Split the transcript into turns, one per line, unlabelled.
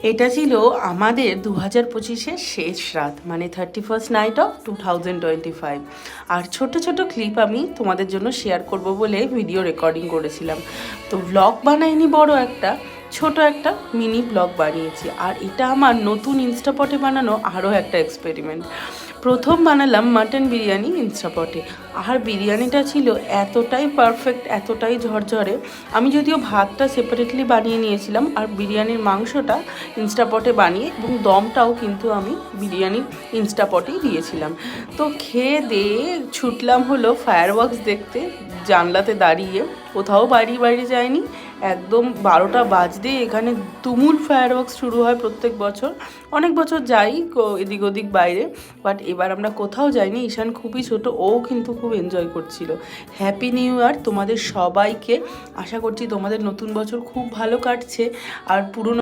এটা ছিল আমাদের 2025-এর শেষ রাত, মানে 31st নাইট অফ 2025। আর ছোট ছোট ক্লিপ আমি তোমাদের জন্য শেয়ার করব বলে ভিডিও রেকর্ডিং করেছিলাম। তো ব্লগ বানাইনি, বড় একটা ছোট একটা মিনি ব্লগ বানিয়েছি। আর এটা আমার নতুন ইনস্টাপটে বানানো আরও একটা এক্সপেরিমেন্ট। প্রথম বানালাম মাটন বিরিয়ানি ইনস্টাপটে, আর বিরিয়ানিটা ছিল এতটাই পারফেক্ট, এতটাই ঝরঝরে। আমি যদিও ভাতটা সেপারেটলি বানিয়ে নিয়েছিলাম, আর বিরিয়ানির মাংসটা ইনস্টাপটে বানিয়ে, এবং দমটাও কিন্তু আমি বিরিয়ানির ইনস্টাপটেই দিয়েছিলাম। তো খেয়ে দিয়ে ছুটলাম হলো ফায়ারওয়ার্কস দেখতে, জানলাতে দাঁড়িয়ে। কোথাও বাইরে যায়নি, একদম 12টা বাজতে এখানে তুমুল ফায়ারওয়ার্কস শুরু হয় প্রত্যেক বছর। অনেক বছর যাই এদিক ওদিক বাইরে, বাট এবার আমরা কোথাও যাইনি। ঈশান খুবই ছোট, ও কিন্তু খুব এনজয় করছিল। হ্যাপি নিউ ইয়ার তোমাদের সবাইকে। আশা করছি তোমাদের নতুন বছর খুব ভালো কাটছে। আর পুরনো